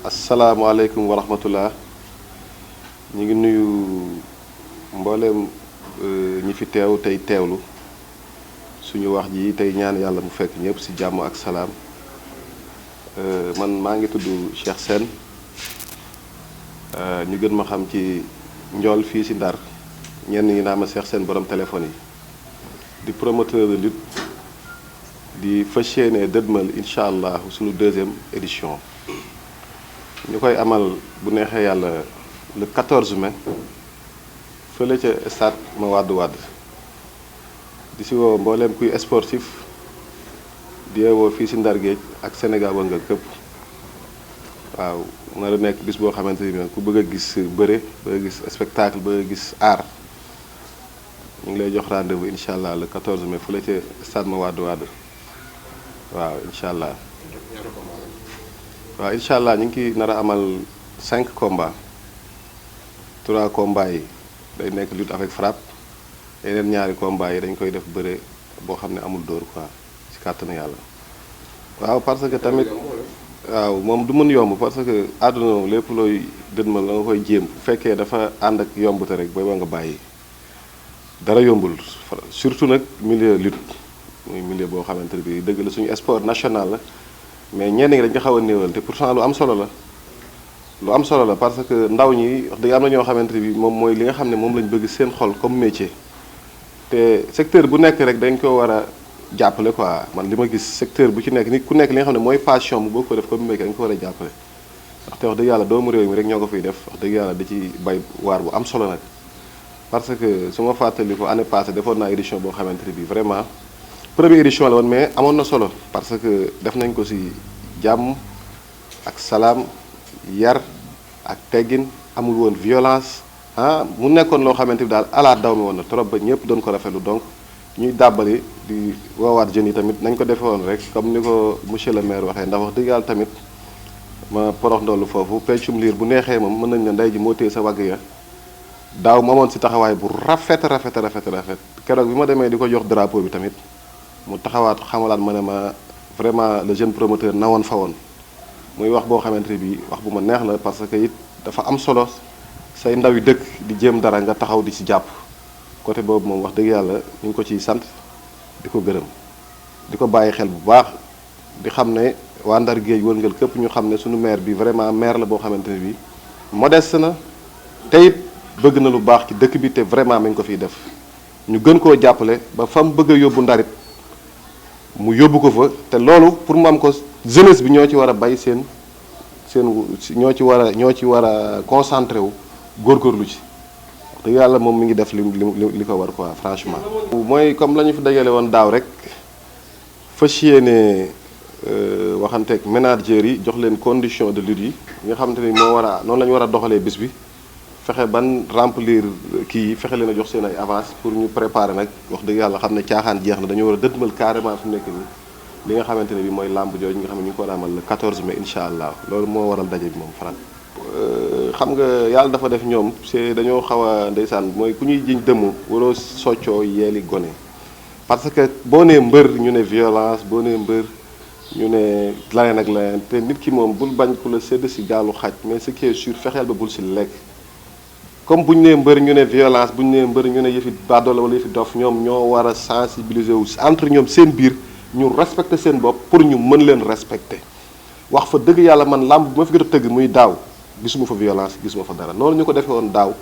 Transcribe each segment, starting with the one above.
Asalaamaaleykum wa rahmatullah ñu ngi nuyu mbooleem ñi fi teew tey teewlu suñu wax ji tey ñaan yàlla mu fekk ñëpp ci jàmm ak salaam man maa ngi tudd Cheikh Sène ñu gën ma xam ci njool fii ci Ndar ñenn ñi naa ma Cheikh Sène borom téléphone yi di promoteur de lutte di fas yéene dëdmal incha allah suñu deuxième édition ñu koy amal bu neexee yàlla le 14 mai fële ca stade ma wàdd di si woo mbooleem kuy sportif di woo fii si Ndar Géej ak Sénégal wëngal këpp waaw nar a nekk bis boo xamante ni ku bëgg a gis bëre bëgg a gis spectacle bëgg a gis art ñu ngi lay jox rendez-vous incha allah le 14 mai fële ca stade ma wàdd waaw incha allah. waaw incha allah ñu ngi nar a amal 5 combats 3 combats yi day nekk lutte avec frappe yeneen ñaari combats yi dañ koy def bëre boo xam ne amul dóor quoi ci kàttanu yàlla. waaw parce que tamit waaw moom du mën yomb parce que àdduna moom lépp looy dënmal la nga koy jéem bu fekkee dafa ànd ak yombute rek booy ba nga bàyyi dara yombul surtout nag milieu lutte muy milieu boo xamante ne bii dëgg la suñu sport national la. mais ñenn ñi dañ ko xaw a néewal te pourtant lu am solo la parce que ndaw ñi wax dëgg am na ñoo xamante bi moom mooy li nga xam ne moom lañ bëgg seen xol comme métier te secteur bu nekk rek dañ ko war a jàppale quoi man li ma gis secteur bu ci nekk nit ku nekk li nga xam ne mooy passion bu boo ko def comme métier dañ ko war a jàppale ndaxte wax dëgg yàlla doomu réew mi rek ñoo ko fiy def wax dëgg yàlla da ci bay waar bu am solo nag parce que su ma fàttali ko année passée defoon naa édition boo xamante ne bi vraiment première édition la woon mais amoon na solo parce que def nañ ko ci jàmm ak salaam yar ak teggin amul woon violence mu nekkoon loo xamante bi daal alaat daw mi woon na trop ba ñëpp doon ko rafetlu donc ñuy dàbbali di woowaat jeunes yi tamit nañ ko defee woon rek comme ni ko monsieur le maire waxee ndax wax dëgg yàlla tamit ma porox ndollu foofu peccum liir bu neexee moom mën nañ ne ndey ji moo téye sa wagg ya daaw ma amoon ci taxawaay bu rafet keroog bi ma demee di ko jox drapeau bi tamit mu taxawaat xamalaat ma ne ma vraiment le jeune promoteur na woon fa woon muy wax boo xamante ne bii wax bu ma neex la parce que it dafa am solo say ndaw yi dëkk di jéem dara nga taxaw di ci jàpp côté boobu moom wax dëgg yàlla ñu ngi ko ciy sant di ko gërëm di ko bàyyi xel bu baax di xam ne waa Ndar Géej wërngal képp ñu xam ne suñu maire bi vraiment maire la boo xamante ne bii modeste na te it bëgg na lu baax ci dëkk bi te vraiment mi ngi ko fiy def ñu gën koo jàppale ba fa mu bëgg a yóbbu Ndarit mu yóbbu ko fa te loolu pour mu am ko jeunesse bi ñoo ci war a bay seen ñoo ci war a concentré wu góorgóorlu ci te yàlla moom mi ngi def li ko war quoi franchement. mooy comme la ñu fi dajale woon daaw rek fas yéene waxanteeg ménageurs yi jox leen condition de lutte yi nga xamante ni moo war a noonu la ñu war a doxalee bis bi fexe ban remplir kii yi fexe leen a jox seen ay avance pour ñu préparer nag wax dëgg yàlla xam ne caaxaan jeex na dañoo war a dëdmal carrément fi mu nekk nii li nga xamante ne bi mooy làmb jooju nga xam ne ñu ngi ko war a amal le 14 mai incha allah loolu moo waral daje bi moom Franck. xam nga yàlla dafa def ñoom c'est dañoo xaw a ndeysaan mooy ku ñuy jiñ dëmm waroo soccoo yeeli gone parce que boo nee mbër ñu ne violence boo nee mbër ñu ne laneen ak laneen te nit ki moom bul bañ ku la sédd si gaalu xaj mais ce qui est sûr fexeel ba bul si lekk. comme bu ñu nee mbër ñu ne violence bu ñu nee mbër ñu ne yëfi baadoolo wala yëfi dof ñoom ñoo war a sensibiliser wu entre ñoom seen biir ñu respecter seen bopp pour ñu mën leen respecter wax fa dëgg yàlla man làmb bu ma fi gën a tëgg muy daaw gisuma fa violence gisuma fa dara noonu ñu ko defee woon daaw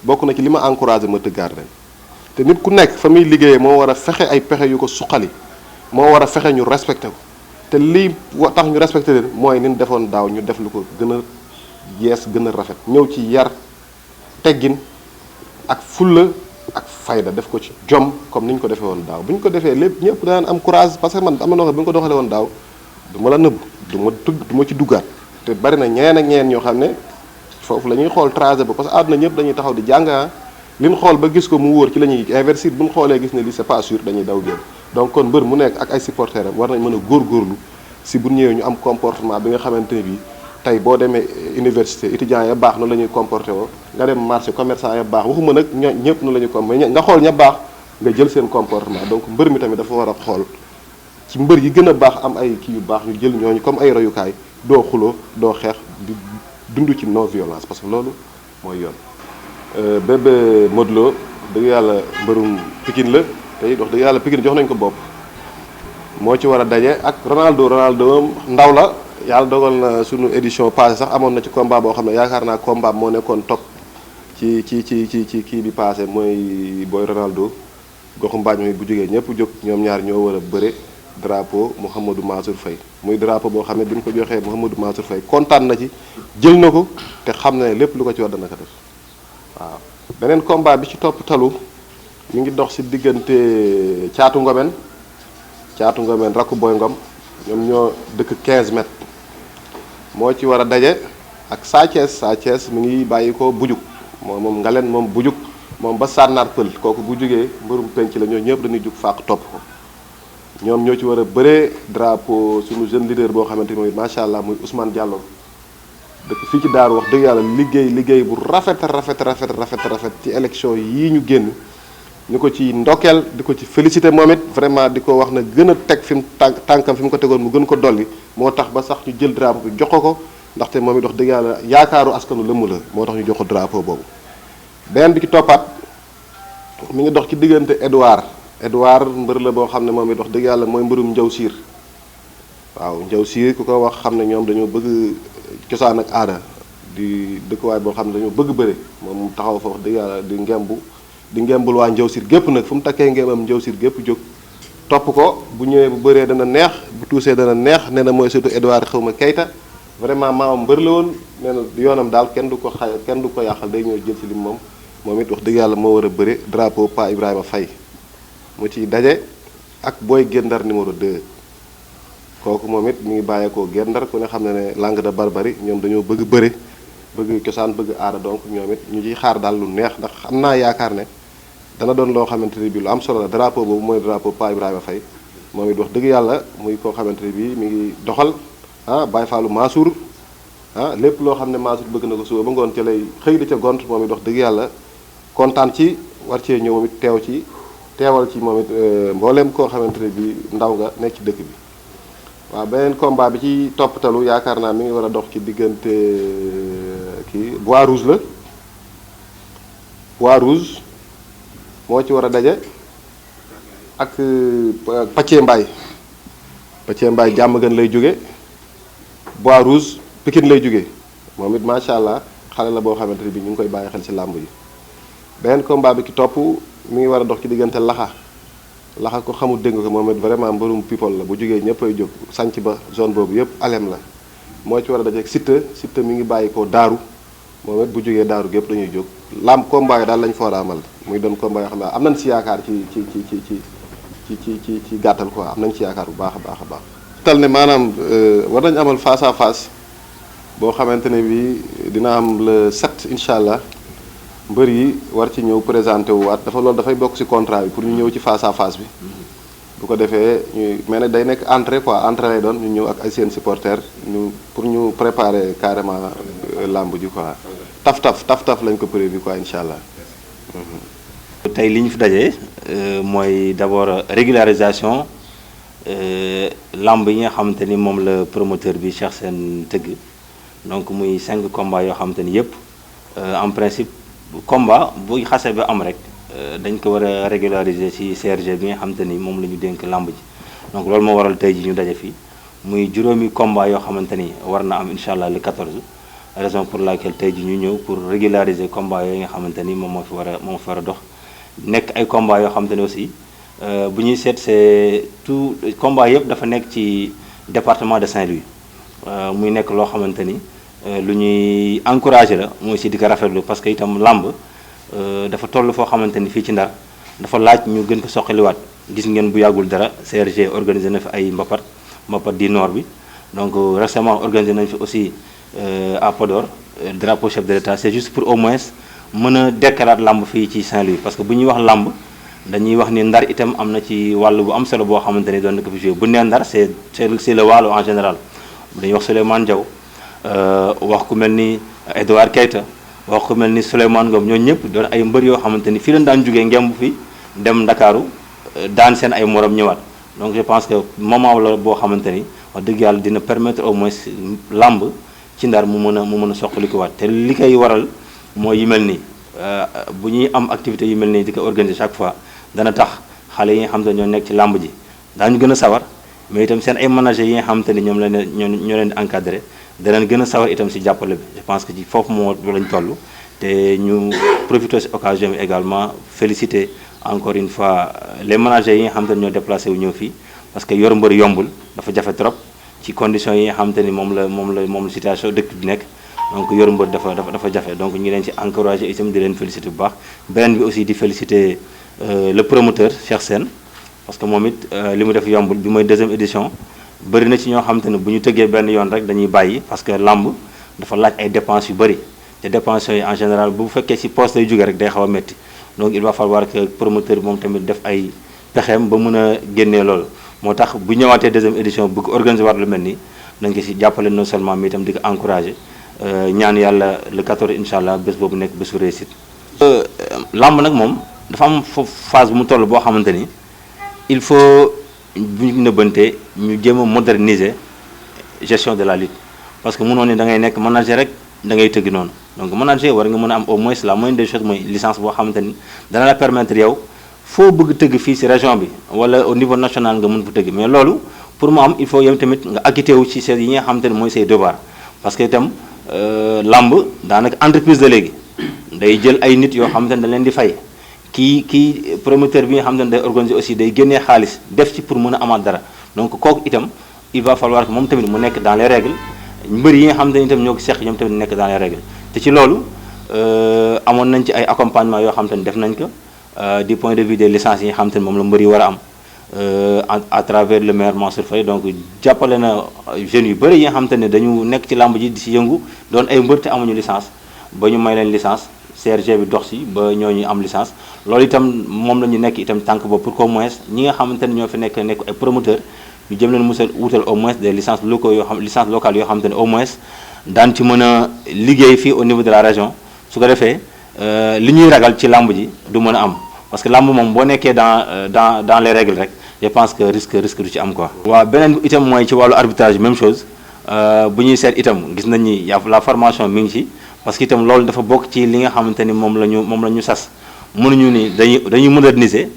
bokk na ci li ma encouragé ma tëggaat ren te nit ku nekk fa muy liggéeyee moo war a fexe ay pexe yu ko suqali moo war a fexe ñu respecté ko te lii tax ñu respecté leen mooy ni ñu defoon daaw ñu def lu ko gën a yees gën a rafet ñëw ci yar teggin ak fulla ak fayda def ko ci jom comme ni ñu ko defee woon daaw bu ñu ko defee lépp ñëpp daan am courage parce que man am na noo xam bu ñu ko doxalee woon daaw du ma la nëbb du ma ci duggaat te bari na ñeneen ak ñeneen ñoo xam ne foofu la ñuy xool tracé ba parce que àdduna ñëpp dañuy taxaw di jàng li ñu xool ba gis ko mu wóor ci la ñuy investir bu ñu xoolee gis ne li c'est pas sûr dañuy daw génn donc kon mbër mu nekk ak ay supporters am war nañ mën a góorgóorlu si bu ñëwee ñu am comportement bi nga xamante ne bii tey boo demee université étudiants ya baax noonu la ñuy comporté woo nga dem marché commerçant ya baax waxuma nag ñëpp noonu la ñuy comporté nga xool ña baax nga jël seen comportement donc mbër mi tamit dafa war a xool ci mbër yi gën a baax am ay kii yu baax ñu jël ñooñu comme ay royukaay doo xuloo doo xeex di dund ci non violence parce que loolu mooy yoon. Bébé Modou Lo dëgg yàlla mbërum Pikine la te it wax dëgg yàlla Pikine jox nañ ko bopp moo ci war a daje ak Ronaldo ndaw la yàlla dogal na sunu édition passée sax amoon na ci combat boo xam ne yaakaar naa combat moo nekkoon top ci kii bi passé mooy booy Ronaldo goxu mbaañ mi bu jógee ñëpp jóg ñoom ñaar ñoo war a bëre drapeau Mouhamadou Mansour Faye muy drapeau boo xam ne bi ñu ko joxee Mouhamadou Mansour Faye kontaan na ci jël na ko te xam na ne lépp lu ko ci war dana ko def waaw. beneen combat bi ci topp talu mi ngi dox si diggante caatu ngomen rakku boy ngom ñoom ñoo dëkk 15 mètres moo ci war a daje ak Sa Thiès mi ngi bàyyi ko bujuk moom nga leen moom bujuk moom ba sànnaar pël kooku bu jógee mbërum penc la ñoo ñëpp dañuy jug fàq topp ko ñoom ñoo ci war a bëree drapeau suñu jeune leader boo xamante ni macha allah muy Ousmane Diallo dëkk fii ci Daaru wax dëgg yàlla liggéey bu rafet ci élection yii ñu génn ñu ko ci ndokkeel di ko ci félicité moom it vraiment di ko wax na gën a teg fi mu tànkam fi mu ko tegoon mu gën ko dolli moo tax ba sax ñu jël drapeau bi jox ko ndaxte moom it wax dëgg yàlla yaakaaru askanu lëmm la moo tax ñu jox ko drapeau boobu. beneen bi ci toppaat mi ngi dox ci diggante Edouard mbër la boo xam ne moom it wax dëgg yàlla mooy mbërum njaw siir waaw njaw siir ku ko wax xam ne ñoom dañoo bëgg cosaan ak aada di dëkkuwaay boo xam ne dañoo bëgg bëre moom taxaw fa wax dëgg yàlla di ngembul waa njaw siir gépp nag fu mu takkee ngembam njaw siir gépp jóg topp ko bu ñëwee bu bëree dana neex bu tuusee dana neex nee na mooy surtout Edouard xawma Keita vraiment maamam mbër la woon nee na yoonam daal kenn du ko yàqal day ñëw jël ci lim moom it wax dëgg yàlla moo war a bëre drapeau Pa Ibrahima Faye mu ciy daje ak Boy Gendar numéro 2 kooku moom it mi ngi bàyyeekoo Gendar ku ne xam ne ne langue de barbarie ñoom dañoo bëgg bëre bëgg cosaan bëgg aada donc ñoom it ñu ciy xaar daal lu neex ndax xam naa yaakaar ne dana doon loo xamante ne bii lu am solo la drapeau boobu mooy drapeau Pa Ibrahima Faye moom it wax dëgg yàlla muy koo xamante ne bii mi ngi doxal Baye Fallou Mansour lépp loo xam ne Mansour bëgg na ko suba ba ngoon ca lay xëy da ca gont moom it wax dëgg yàlla kontaan ci war cee ñëw moom it teewal ci moom it mbooleem koo xamante ne bii ndaw nga nekk ci dëkk bi. waaw beneen combat bi ci toppatalu yaakaar naa mi ngi war a dox ci diggante kii Bois Rouge moo ci war a daje ak Pàccee Mbaay jàmm gën lay jóge Bois Rouge Pikine lay jóge moom it macha allah xale la boo xamante ne bii ñu ngi koy bàyyi xel ci làmb yi. beneen combat bi ki topp mi ngi war a dox ci diggante laxa ko xamul dégg ko moom it vraiment mbërum people la bu jógee ñëpp ay jóg sanc ba zone boobu yëpp alem la moo ci war a daje ak Siteu mi ngi bàyyi ko daaru moom it bu jógee daaru gépp dañuy jóg làmb combat yi daal lañ fa war a amal muy doon combat yoo xam ne am nañ si yaakaar ci gàttal quoi am nañ ci yaakaar bu baax a baax tal ne maanaam war nañ amal face à face boo xamante ne bi dina am le 7 incha allah mbër yi war ci ñëw présenté wu waat dafa loolu dafay bokk ci contrat bi pour ñu ñëw ci face à face bi bu ko defee ñuy mais nag day nekk entrée lay doon ñu ñëw ak ay seen supporters pour ñu préparer carrément làmb ji quoi taf lañ ko prévu quoi incha allah. tey li ñu fi dajee mooy d'abord régularisation làmb yi nga xamante ni moom la promoteur bi Cheikh Sène tëgg donc muy 5 combats yoo xamante ni yëpp en principe. combat bu xase ba am rek dañ ko war a régulariser ci CRG bi nga xamante ni moom la ñu dénk làmb ji donc loolu moo waral tey ji ñu daje fii muy juróomi combat yoo xamante ni war na am incha allah le 14 raison pour laquelle tey ji ñu ñëw pour régulariser combat yooyu nga xamante ni moom moo fi war a dox nekk ay combat yoo xamante ni aussi bu ñuy seet c'est tout combat yëpp dafa nekk ci département de Saint-Louis muy nekk loo xamante ni lu ñuy encouragé la mooy si di ko rafetlu parce que itam làmb dafa toll foo xamante ni fii ci Ndar dafa laaj ñu gën ko soqaliwaat gis ngeen bu yàggul dara CRG organisé na fi ay mbapat di nord bi donc récemment organisé nañ fi aussi à Podor drapeau chef de l'État c'est juste pour au moins mën a dekkalaat làmb fii ci Saint-Louis parce que bu ñuy wax làmb dañuy wax ni Ndar itam am na ci wàll bu am solo boo xamante ni doon na ko fi joué bu nee Ndar c'est le Waalo en général dañuy wax Souleymane Diaw wax ku mel ni Edouard Keita wax ku mel ni Souleymane Ngom ñooñu ñëpp doon ay mbër yoo xamante ni fii lañ daan jógee ngemb fi dem Ndakaaru daan seen ay morom ñëwaat donc je pense que moment la boo xamante ni wax dëgg yàlla dina permettre au moins làmb ci Ndar mu mën a soqalikuwaat te li koy waral mooy yu mel nii bu ñuy am activité yu mel nii di ko organiser chaque fois dana tax xale yi nga xam te ñoo nekk ci làmb ji daañu gën a sawar mais itam seen ay managers yi nga xam te ni ñoom la ñoo leen di encadré danañ gën a sawar itam si jàppale bi je pense que ci foofu moo lañ toll te ñu profité si occasion bi également féliciter encore une fois les managers yi nga xam te ni ñoo déplacé wu ñëw fii parce que yor mbër yombul dafa jafe trop ci conditions yi nga xam te ni moom la situation dëkk bi nekk donc yor mbër dafa jafe donc ñu ngi leen ci encouragé itam di leen féliciter bu baax beneen bi aussi di féliciter le promoteur Cheikh Sène parce que moom it li mu def yombul bi mooy deuxième édition bëri na ci ñoo xam te ne bu ñu tëggee benn yoon rek dañuy bàyyi parce que làmb dafa laaj ay dépenses yu bëri te dépenses yooyu en général bu fekkee ci poste lay jógee rek day xaw a métti donc il va falloir que promoteur bi moom tamit def ay pexeem ba mën a génnee loolu moo tax bu ñëwaatee deuxième édition bu ko organiser war lu mel nii dañ ko ci jàppale non seulement mais itam di ko encourager ñaan yàlla le 14 incha allah bés boobu nekk bésu réussite. làmb nag moom dafa am phase bu mu toll boo xamante ni il faut bu ñu nëbbante ñu jéem a moderniser gestion de la lutte parce que mënoo ne da ngay nekk manager rek da ngay tëgg noonu donc manager war nga mën a am au moins la moindre des choses mooy licence boo xamante ni dana la permettre yow foo bëgg tëgg fii ci région bi wala au niveau national nga mën fa tëgg mais loolu pour mu am il faut yow tamit nga acquitté wu ci yi nga xamante ni mooy say devoir parce que itam làmb daanaka entreprise de léegi day jël ay nit yoo xamante ni da leen di fay kii promoteur bi nga xamante ni day organiser aussi day génnee xaalis def ci pour mën a amaat dara donc kooku itam il va falloir que moom tamit mu nekk dans les règles mbër yi nga xamante ni itam ñoo ko seq ñoom tamit nekk dans les règles te ci loolu amoon nañ ci ay accompagnement yoo xamante ni def nañ ko du point de vue des licences yi nga xamante ni moom la mbër yi war a am à travers le maire Mansour Faye donc jàppale na jeunes yu bëri yi nga xamante ne dañu nekk ci làmb ji di si yëngu doon ay mbër te amuñu licence ba ñu may leen licence CRG bi dox si ba ñooñu am licence loolu itam moom la ñu nekk itam tànk boobu pour qu'au moins ñi nga xamante ne ñoo fi nekk ay promoteurs ñu jëm leen musal wutal au moins des licences locaux yoo xam licence locale yoo xamante ne au moins daan ci mën a liggéey fii au niveau de la région su ko defee li ñuy ragal ci làmb ji du mën a am parce que làmb moom boo nekkee dans les règles rek je pense que risque du ci am quoi. waaw beneen itam mooy ci wàllu arbitrage même chose bu ñuy seet itam gis nañ ni la formation mi ngi ci parce que itam loolu dafa bokk ci li nga xamante ni moom la ñu sas mënuñu ni dañuy moderniser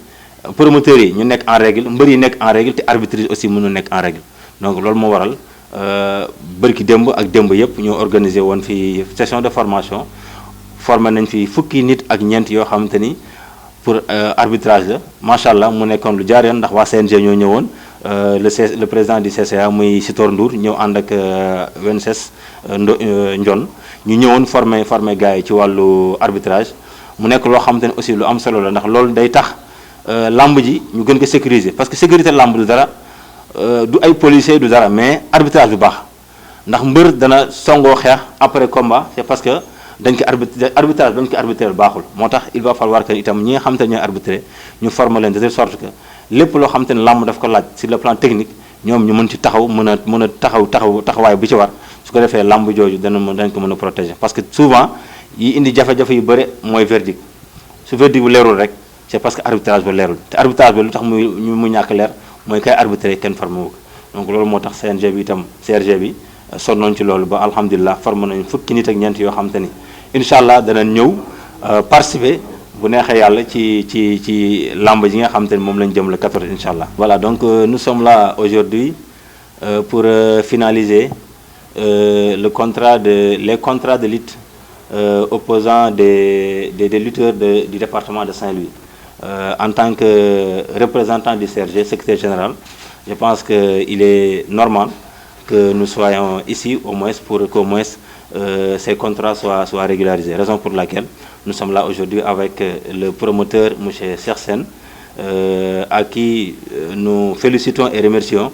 promoteurs yi ñu nekk en règle mbër yi nekk en règle te arbitre aussi mënu nekk en règle donc loolu moo waral bërki démb ak démb yëpp ñoo organiser woon fi session de formation formé nañ fi fukki nit ak ñeent yoo xamante ni pour arbitrage la macha allah mu nekkoon lu jaar yoon ndax waa CNG ñoo ñëwoon le président du CCA muy Sitor Ndour ñëw ànd ak Wences Ndion ñu ñëwoon formé gars yi ci wàllu arbitrage mu nekk loo xamante ne aussi lu am solo la ndax loolu day tax lamb ji ñu gën ko sécuriser parce que sécurité lamb du dara du ay policiers du dara mais arbitrage bu baax ndax mbër dana songoo xeex après combat c'est parce que dañ ko arbitrage dañ ko arbitrer baaxul moo tax il va falloir que itam ñi nga xamante ne ñooy arbitrer ñu former leen de telle sorte que lépp loo xamante ne lamb daf ko laaj sur le plan technique ñoom ñu mën ci taxaw mën a taxawaay bu ci war su ko defee lamb jooju dañ ko mën a protéger parce que souvent yi indi jafe-jafe yu bëri mooy verdict su verdict bu leerul rek c'est parce que arbitrage ba leerul te arbitrage ba lu tax mu ñàkk leer mooy kay arbitrer kenn formé wu ko donc loolu moo tax CNG bi itam CRG bi sonnoon ci loolu ba alhamdulilah formé nañu fukki nit ak ñeent yoo xamante ni incha allah danañ ñëw participer bu neexee yàlla ci lamb ji nga xamante ni moom lañ jëm le 14 incha allah. voilà donc nous sommes là aujourd'hui pour finaliser les contrats de lutte opposant des lutteurs du département de Saint-Louis. En tant que représentant du CRG, secrétaire général, je pense qu'il est normal que nous soyons ici au moins pour qu'au moins ces contrats soient régularisés. Raison pour laquelle nous sommes là aujourd'hui avec le promoteur, M. Cheikh Sène, à qui nous félicitons et remercions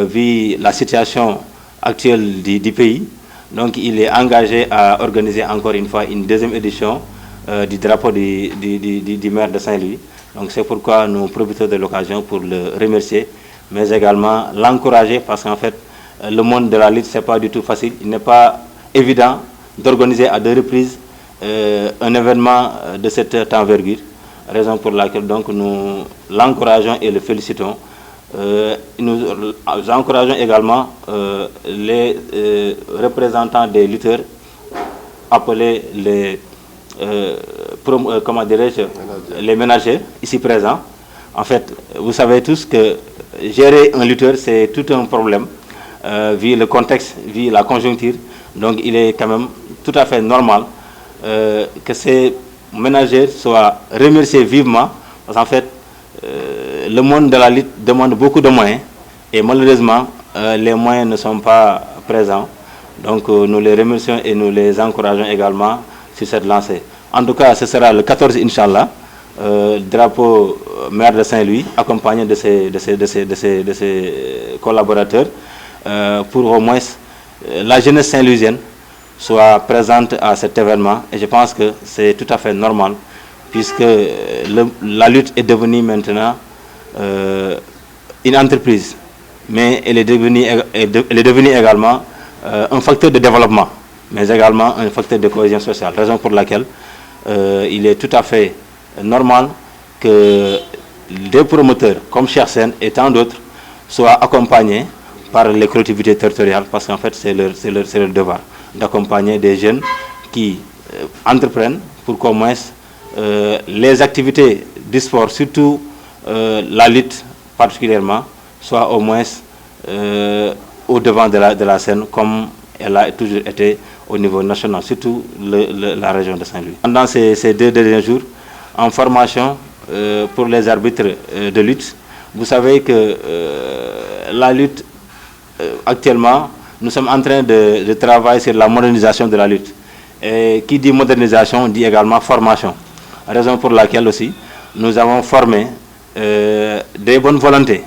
vu la situation actuelle du pays. Donc il est engagé à organiser encore une fois une deuxième édition du drapeau du maire de Saint-Louis. Donc c'est pourquoi nous profitons de l'occasion pour le remercier, mais également l'encourager parce qu'en fait, le monde de la lutte, c'est pas du tout facile. Il n'est pas évident d'organiser à 2 reprises un événement de cette envergure. Raison pour laquelle donc nous l'encourageons et le félicitons Nous encourageons également les représentants des lutteurs, appelés les, comment dirais-je, les ménagers, ici présents. En fait, vous savez tous que gérer un lutteur, c'est tout un problème, vu le contexte, vu la conjoncture. Donc il est quand même tout à fait normal que ces ménagers soient remerciés vivement, parce qu'en fait, le monde de la lutte demande beaucoup de moyens, et malheureusement, les moyens ne sont pas présents. Donc nous les remercions et nous les encourageons également sur cette lancée. En tout cas, ce sera le 14, Inch'Allah, drapeau maire de Saint-Louis, accompagné de ses collaborateurs, pour au moins la jeunesse saint-louisienne soit présente à cet événement. Et je pense que c'est tout à fait normal, puisque la lutte est devenue maintenant une entreprise, mais elle est devenue également un facteur de développement, mais également un facteur de cohésion sociale, raison pour laquelle il est tout à fait normal que des promoteurs comme Cheikh Sène et tant d'autres soient accompagnés par les collectivités territoriales, parce qu'en fait c'est leur devoir d'accompagner des jeunes qui entreprennent pour qu'au moins les activités du sport, surtout la lutte particulièrement, soient au moins au devant de la scène, comme elle a toujours été au niveau national, surtout la région de Saint-Louis. Pendant ces 2 derniers jours, en formation pour les arbitres de lutte, vous savez que la lutte, actuellement, nous sommes en train de travailler sur la modernisation de la lutte. Et qui dit modernisation dit également formation. Raison pour laquelle aussi, nous avons formé des bonnes volontés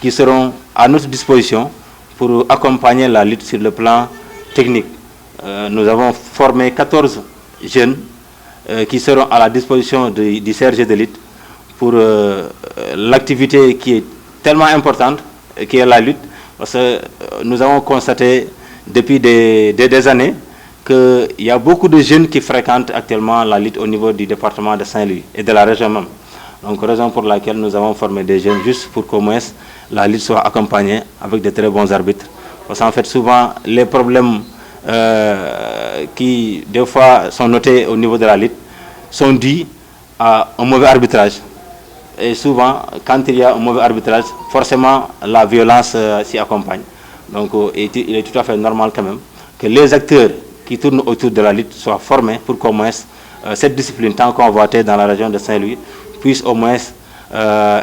qui seront à notre disposition pour accompagner la lutte sur le plan technique. Nous avons formé 14 jeunes qui seront à la disposition du CRG de lutte pour l'activité qui est tellement importante, qui est la lutte, parce que nous avons constaté depuis des années qu'il y a beaucoup de jeunes qui fréquentent actuellement la lutte au niveau du département de Saint-Louis et de la région même. Donc, raison pour laquelle nous avons formé des jeunes juste pour qu'au moins la lutte soit accompagnée avec de très bons arbitres. Parce qu'en fait, souvent, les problèmes qui, des fois, sont notés au niveau de la lutte sont dus à un mauvais arbitrage. Et souvent, quand il y a un mauvais arbitrage, forcément, la violence s'y accompagne. Donc, il est tout à fait normal quand même que les acteurs qui tournent autour de la lutte soient formés pour qu'au moins cette discipline, tant convoitée dans la région de Saint-Louis, puisse au moins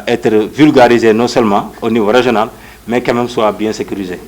être vulgarisée non seulement au niveau régional, mais quand même soit bien sécurisée.